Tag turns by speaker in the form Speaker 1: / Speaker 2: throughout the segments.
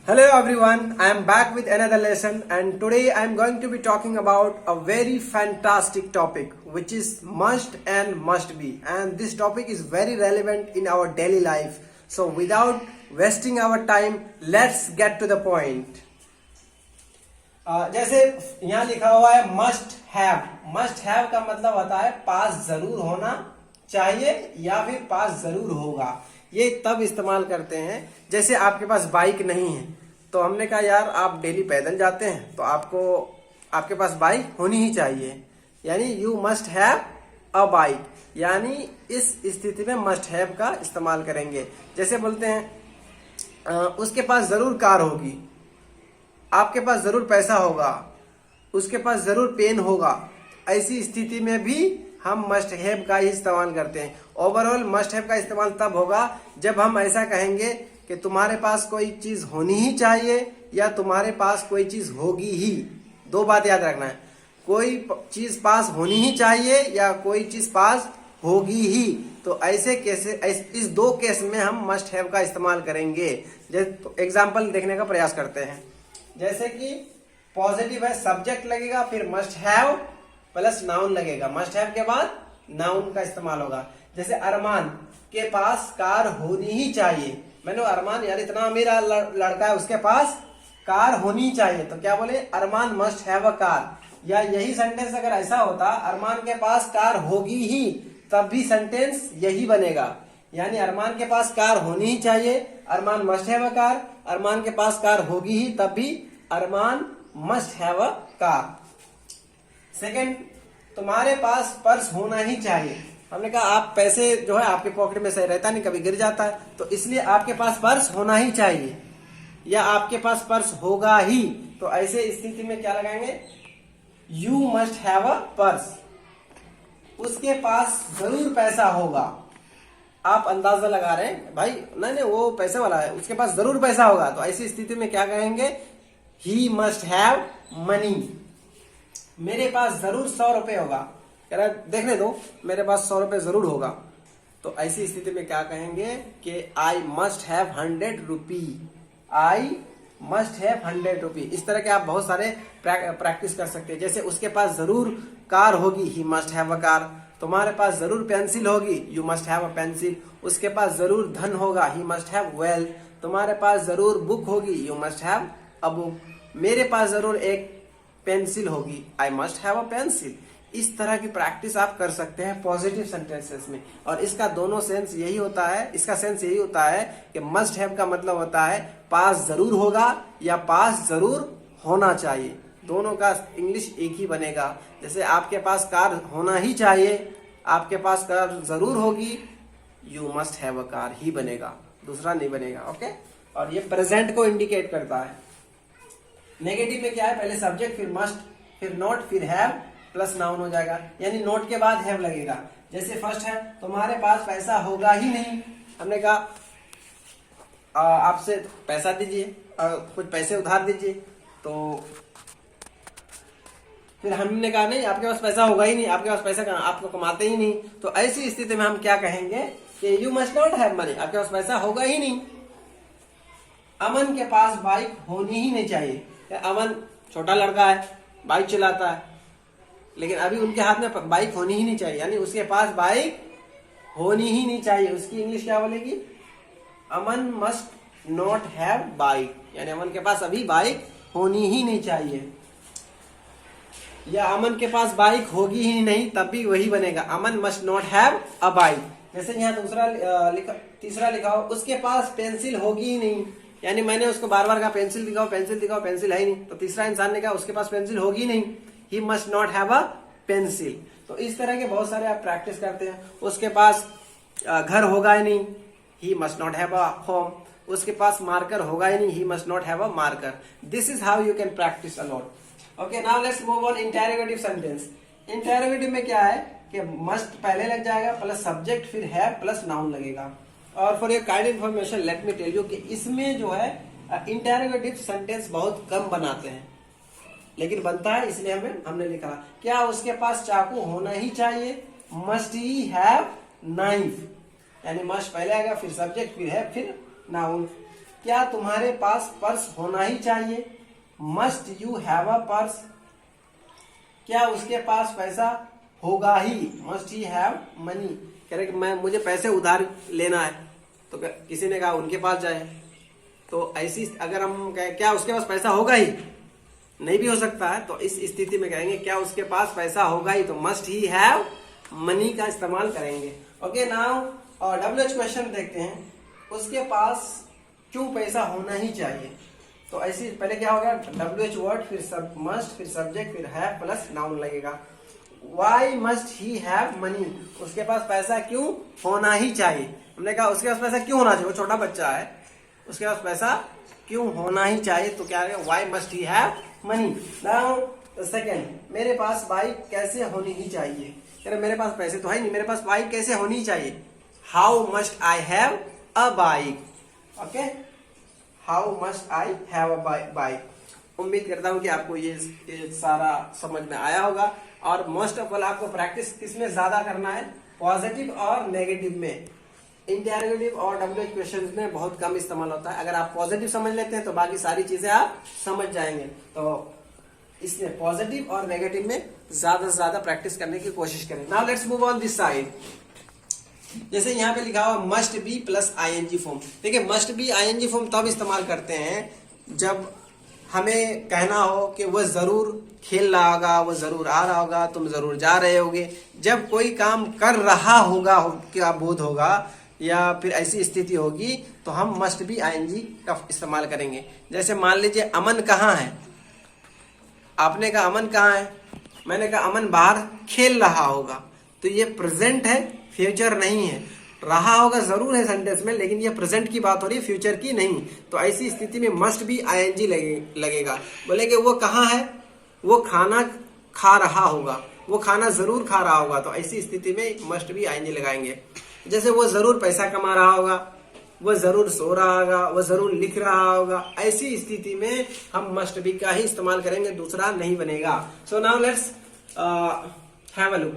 Speaker 1: Hello everyone, I am back with another lesson and today I am going to be talking about a very fantastic topic which is must and must be, and this topic is very relevant in our daily life. So without wasting our time, let's get to the point. जैसे यहाँ लिखा हुआ है must have का मतलब होता है पास जरूर होना चाहिए या फिर पास जरूर होगा। ये तब इस्तेमाल करते हैं जैसे आपके पास बाइक नहीं है तो हमने कहा यार आप डेली पैदल जाते हैं तो आपके पास बाइक होनी ही चाहिए, यानी you must have a bike, यानी इस स्थिति में मस्ट हैव का इस्तेमाल करेंगे। जैसे बोलते हैं उसके पास जरूर कार होगी, आपके पास जरूर पैसा होगा, उसके पास जरूर पेन होगा। ऐसी स्थिति में भी हम मस्ट हैव का ही इस्तेमाल करते हैं। ओवरऑल मस्ट हैव का इस्तेमाल तब होगा जब हम ऐसा कहेंगे कि तुम्हारे पास कोई चीज होनी ही चाहिए या तुम्हारे पास कोई चीज होगी ही। दो बात याद रखना है, कोई चीज पास होनी ही चाहिए या कोई चीज पास होगी ही। तो ऐसे इस दो केस में हम मस्ट हैव का इस्तेमाल करेंगे। जैसे एग्जाम्पल देखने का प्रयास करते हैं, जैसे कि पॉजिटिव है, सब्जेक्ट लगेगा, फिर मस्ट हैव प्लस नाउन लगेगा, मस्ट हैव के बाद नाउन का इस्तेमाल होगा। जैसे अरमान के पास कार होनी ही चाहिए, मैंने अरमान यार इतना अमीर लड़का है उसके पास कार होनी चाहिए, तो क्या बोले अरमान मस्ट हैव अ कार। या यही सेंटेंस अगर ऐसा होता अरमान के पास कार होगी ही, तब भी सेंटेंस यही बनेगा, यानी अरमान के पास कार होनी ही चाहिए, Arman must have a car, Arman के पास कार होगी ही, तब भी Arman must have a car. Second, तुम्हारे पास पर्स होना ही चाहिए। हमने कहा आप पैसे जो है आपके पॉकेट में सही रहता नहीं, कभी गिर जाता है, तो इसलिए आपके पास पर्स होना ही चाहिए या आपके पास पर्स होगा ही। तो ऐसे स्थिति में क्या लगाएंगे, you must have a purse. उसके पास जरूर पैसा होगा, आप अंदाजा लगा रहे हैं भाई नहीं वो पैसे वाला है, उसके पास जरूर पैसा होगा, तो ऐसी स्थिति में क्या कहेंगे, ही मस्ट हैव मनी। मेरे पास जरूर 100 रुपए होगा, कह रहा देखने दो मेरे पास 100 रुपए जरूर होगा, तो ऐसी स्थिति में क्या कहेंगे कि I must have 100 rupee, I must have 100 रुपी। इस तरह के आप बहुत सारे प्रैक्टिस कर सकते हैं। जैसे उसके पास जरूर कार होगी, he must have a car. तुम्हारे पास जरूर पेंसिल होगी, you must have a pencil. उसके पास जरूर धन होगा, ही मस्ट हैव वेल्थ। तुम्हारे पास जरूर बुक होगी, you must have a book. मेरे पास जरूर एक पेंसिल होगी, I must have a pencil. इस तरह की प्रैक्टिस आप कर सकते हैं पॉजिटिव सेंटेंसेस में, और इसका दोनों सेंस यही होता है, इसका सेंस यही होता है कि मस्ट हैव का मतलब होता है पास जरूर होगा या पास जरूर होना चाहिए। दोनों का इंग्लिश एक ही बनेगा। जैसे आपके पास कार होना ही चाहिए, आपके पास कार जरूर होगी, you must have a car ही बनेगा, दूसरा नहीं बनेगा। ओके, और ये प्रेजेंट को इंडिकेट करता है। नेगेटिव में क्या है, पहले सब्जेक्ट फिर मस्ट फिर नॉट फिर हैव प्लस नाउन हो जाएगा, यानी नोट के बाद हैव लगेगा। जैसे फर्स्ट है तुम्हारे पास पैसा होगा ही नहीं, हमने कहा आपसे पैसा दीजिए, कुछ पैसे उधार दीजिए, तो फिर हमने कहा नहीं आपके पास पैसा होगा ही नहीं, आपके पास पैसा आपको कमाते ही नहीं, तो ऐसी स्थिति में हम क्या कहेंगे कि you must not have money, आपके पास पैसा होगा ही नहीं। अमन के पास बाइक होनी ही नहीं चाहिए, अमन छोटा लड़का है, बाइक चलाता है, लेकिन अभी उनके हाथ में बाइक होनी ही नहीं चाहिए, यानी उसके पास बाइक होनी ही नहीं चाहिए। उसकी इंग्लिश क्या बोलेगी, अमन मस्ट नॉट हैव बाइक, यानी अमन के पास अभी बाइक होनी ही नहीं चाहिए। या अमन के पास बाइक होगी ही नहीं, तब भी वही बनेगा, Aman must not have a bike. जैसे यहाँ तीसरा लिखा हो उसके पास पेंसिल होगी ही नहीं, यानी मैंने उसको बार बार कहा पेंसिल दिखाओ पेंसिल दिखाओ, पेंसिल है ही नहीं, तो तीसरा इंसान ने कहा उसके पास पेंसिल होगी नहीं, he must not have a pencil. तो इस तरह के बहुत सारे आप प्रैक्टिस करते हैं। उसके पास घर होगा ही नहीं, he must not have a home. उसके पास मार्कर होगा ही नहीं, he must not have a marker. This is how you can practise a lot. Okay, now let's move on interrogative sentence. Interrogative में क्या है कि मस्ट पहले लग जाएगा प्लस सब्जेक्ट फिर हैव प्लस नाउन लगेगा। और for your kind information let me tell you कि इसमें जो है इंटेरोगेटिव सेंटेंस बहुत कम बनाते हैं, लेकिन बनता है, इसलिए हमने लिखा क्या उसके पास चाकू होना ही चाहिए, मस्ट ही हैव नाइफ, यानी मस्ट पहले आएगा फिर सब्जेक्ट फिर है फिर नाउन। क्या तुम्हारे पास पर्स होना ही चाहिए? Must you have a purse? क्या उसके पास पैसा होगा ही? Must he have money? कह रहे कि मुझे पैसे उधार लेना है, तो किसी ने कहा उनके पास जाए। तो ऐसी अगर हम कहें क्या उसके पास पैसा होगा ही, नहीं भी हो सकता है, तो इस स्थिति में कहेंगे क्या उसके पास पैसा होगा ही, तो मस्ट ही हैव मनी का इस्तेमाल करेंगे। ओके, नाउ और WH क्वेश्चन देखते हैं, उसके पास क्यों पैसा होना ही चाहिए। तो ऐसी पहले क्या होगा, WH वर्ड, फिर सब मस्ट, फिर सब्जेक्ट, फिर हैव प्लस नाउन लगेगा। Why must he have money? उसके पास पैसा क्यों होना ही चाहिए। हमने कहा उसके पास पैसा क्यों होना चाहिए, वो छोटा बच्चा है, उसके पास पैसा क्यों होना ही चाहिए, तो क्या है, why must he have money. Now second, मेरे पास बाइक कैसे होनी ही चाहिए। कह मेरे पास पैसे तो है नहीं, मेरे पास बाइक कैसे होनी ही चाहिए। How must I have a bike. Okay, how must I have a bike. उम्मीद करता हूं कि आपको ये सारा समझ में आया होगा। और मोस्ट ऑफ ऑल आपको प्रैक्टिस किसमें ज्यादा करना है, पॉजिटिव और नेगेटिव में। इंटरोगेटिव और WH क्वेश्चंस में बहुत कम इस्तेमाल होता है। अगर आप पॉजिटिव समझ लेते हैं तो बाकी सारी चीजें आप समझ जाएंगे। तो इसमें पॉजिटिव और नेगेटिव में ज्यादा से ज्यादा प्रैक्टिस करने की कोशिश करें। Now let's move on this side. जैसे यहाँ पे लिखा हुआ must be plus ING form. देखिए मस्ट बी ING फॉर्म तब इस्तेमाल करते हैं जब हमें कहना हो कि वह जरूर खेल रहा होगा, वह जरूर आ रहा होगा, तुम जरूर जा रहे होगे। जब कोई काम कर रहा होगा क्या बोध होगा या फिर ऐसी स्थिति होगी तो हम मस्ट बी ING का इस्तेमाल करेंगे। जैसे मान लीजिए अमन कहाँ है, आपने कहा अमन कहाँ है, मैंने कहा अमन बाहर खेल रहा होगा, तो ये प्रेजेंट है, फ्यूचर नहीं है। रहा होगा जरूर है सेंटेंस में, लेकिन ये प्रेजेंट की बात हो रही है, फ्यूचर की नहीं। तो ऐसी स्थिति में मस्ट बी ING लगेगा। बोलेंगे वो कहाँ है, वो खाना खा रहा होगा, वो खाना जरूर खा रहा होगा, तो ऐसी स्थिति में मस्ट बी ING लगाएंगे। जैसे वो जरूर पैसा कमा रहा होगा, वो जरूर सो रहा होगा, वो जरूर लिख रहा होगा, ऐसी स्थिति में हम मस्ट बी का ही इस्तेमाल करेंगे, दूसरा नहीं बनेगा। So now let's have a look.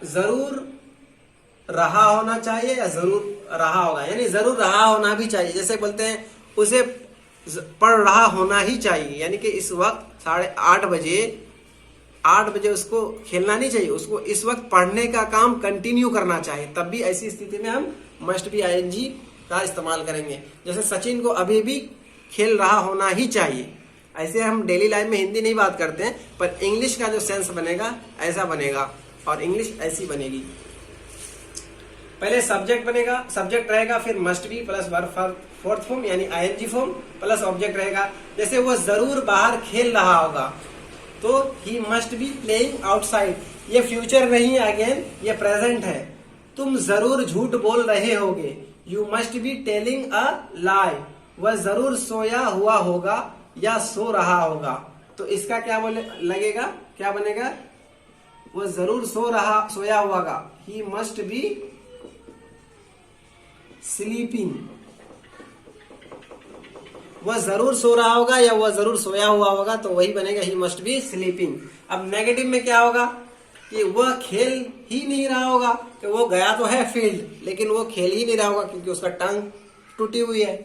Speaker 1: जरूर रहा होना चाहिए या जरूर रहा होगा, यानी जरूर रहा होना भी चाहिए। जैसे बोलते हैं उसे पढ़ रहा होना ही चाहिए, यानी कि इस वक्त 8:30 बजे उसको खेलना नहीं चाहिए, उसको इस वक्त पढ़ने का काम कंटिन्यू करना चाहिए। तब भी ऐसी स्थिति में हम मस्ट बी ING का इस्तेमाल करेंगे। जैसे सचिन को अभी भी खेल रहा होना ही चाहिए। ऐसे हम डेली लाइफ में हिंदी नहीं बात करते हैं, पर इंग्लिश का जो सेंस बनेगा ऐसा बनेगा, और इंग्लिश ऐसी बनेगी। पहले सब्जेक्ट बनेगा, सब्जेक्ट रहेगा, फिर must be plus verb fourth form यानी ING फॉर्म प्लस ऑब्जेक्ट रहेगा। जैसे वो जरूर बाहर खेल रहा होगा, तो he must be playing outside. ये फ्यूचर नहीं है, अगेन ये प्रेजेंट है। तुम जरूर झूठ बोल रहे होगे, you must be telling a lie. वह जरूर सोया हुआ होगा या सो रहा होगा, तो इसका क्या लगेगा, क्या बनेगा, वह जरूर सोया हुआ होगा, ही मस्ट बी स्लीपिंग। वह जरूर सो रहा होगा या वह जरूर सोया हुआ होगा, तो वही बनेगा ही मस्ट बी स्लीपिंग। अब नेगेटिव में क्या होगा कि वह खेल ही नहीं रहा होगा, कि वो गया तो है फील्ड लेकिन वो खेल ही नहीं रहा होगा क्योंकि उसका टंग टूटी हुई है।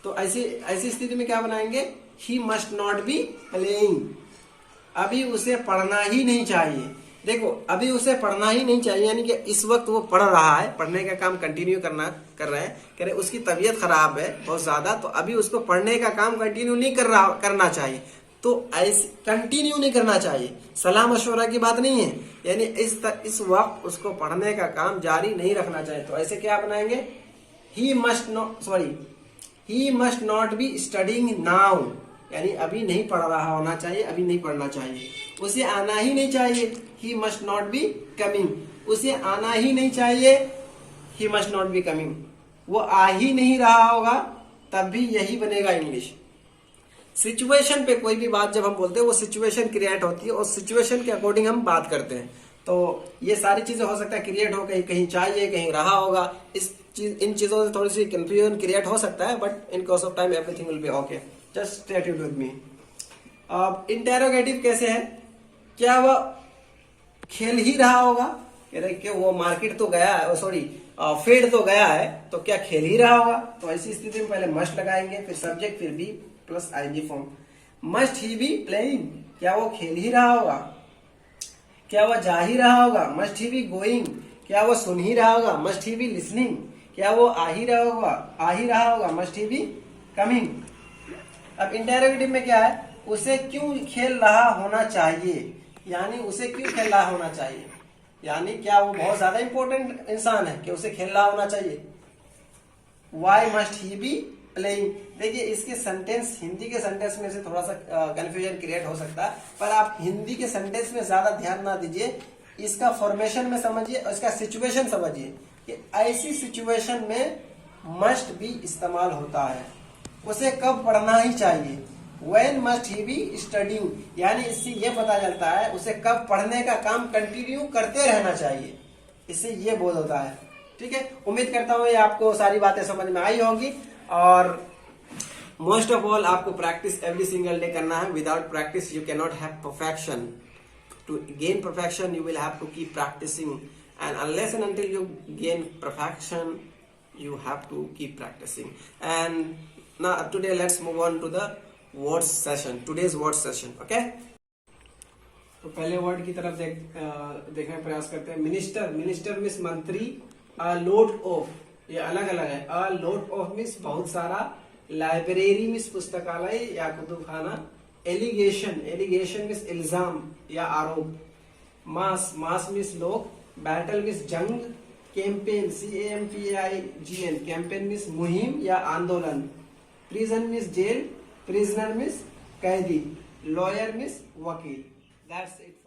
Speaker 1: तो ऐसी स्थिति में क्या बनाएंगे, ही मस्ट नॉट बी प्लेइंग। अभी उसे पढ़ना ही नहीं चाहिए। देखो अभी उसे पढ़ना ही नहीं चाहिए, यानी कि इस वक्त वो पढ़ रहा है, पढ़ने का काम कंटिन्यू कर रहे हैं, कह रहे उसकी तबीयत खराब है बहुत ज्यादा, तो अभी उसको पढ़ने का काम कंटिन्यू नहीं करना चाहिए। तो ऐसे कंटिन्यू नहीं करना चाहिए, सलाह मशवरा की बात नहीं है, यानी इस वक्त उसको पढ़ने का काम जारी नहीं रखना चाहिए। तो ऐसे क्या बनाएंगे, ही must not be studying now, यानी अभी नहीं पढ़ रहा होना चाहिए, अभी नहीं पढ़ना चाहिए। उसे आना ही नहीं चाहिए, ही मस्ट नॉट बी कमिंग। उसे आना ही नहीं चाहिए, ही मस्ट नॉट बी कमिंग। वो आ ही नहीं रहा होगा, तब भी यही बनेगा इंग्लिश। सिचुएशन पे कोई भी बात जब हम बोलते हैं वो सिचुएशन क्रिएट होती है और सिचुएशन के अकॉर्डिंग हम बात करते हैं। तो ये सारी चीजें हो सकता है क्रिएट हो, कहीं चाहिए, कहीं रहा होगा। इन चीजों से थोड़ी सी कंफ्यूजन क्रिएट हो सकता है, but in course of time everything will be okay. Just stay tuned with me. अब इंटेरोगेटिव कैसे है, क्या वह खेल ही रहा होगा, कह रहे कि वो मार्केट तो गया है, सॉरी फेड तो गया है तो क्या खेल ही रहा होगा। तो ऐसी स्थिति में पहले मस्ट लगाएंगे, फिर सब्जेक्ट, फिर be plus ING form. Must he be playing, क्या वो खेल ही रहा होगा, क्या वह जा ही रहा होगा। मस्ट ही बी गोइंग, क्या वो सुन ही रहा होगा। मस्ट ही बी लिसनिंग, क्या वो आ ही रहा होगा। Must he be coming. अब इंटेरोगेटिव में क्या है, उसे क्यों खेल रहा होना चाहिए, यानी उसे क्यों खेल रहा होना चाहिए, यानी क्या वो बहुत ज्यादा इंपॉर्टेंट इंसान है कि उसे खेल रहा होना चाहिए। Why must he be playing. देखिए इसके सेंटेंस, हिंदी के सेंटेंस में से थोड़ा सा कंफ्यूजन क्रिएट हो सकता है, पर आप हिंदी के सेंटेंस में ज्यादा ध्यान ना दीजिए, इसका फॉर्मेशन में समझिए और इसका सिचुएशन समझिए कि ऐसी सिचुएशन में मस्ट भी इस्तेमाल होता है। उसे कब पढ़ना ही चाहिए, when must he be studying, यानी इससे ये पता चलता है उसे कब पढ़ने का काम कंटिन्यू करते रहना चाहिए, इससे ये बोध होता है। ठीक है, उम्मीद करता हूँ ये आपको सारी बातें समझ में आई होगी। और मोस्ट ऑफ ऑल आपको प्रैक्टिस एवरी सिंगल डे करना है। Without practice you can not have perfection. To gain perfection you will have to keep practising, and unless and until you gain perfection you have to keep practicing. And now today let's move on to the words session, today's words session. Okay, तो पहले word की तरफ देखने का प्रयास करते हैं। Minister, minister means मंत्री। अ लोड ऑफ, ये अलग अलग है। अ लोड ऑफ मीन्स बहुत सारा। लाइब्रेरी मीन्स पुस्तकालय या कुतुबखाना। एलिगेशन, एलिगेशन मीन्स इल्जाम या आरोप। मास, मास मीन्स लोग। बैटल मीन्स जंग। कैंपेन, CAMPAIGN, कैंपेन मीन्स मुहिम या आंदोलन। Prison means jail. Prisoner means कैदी। लॉयर मीन्स वकील। That's it.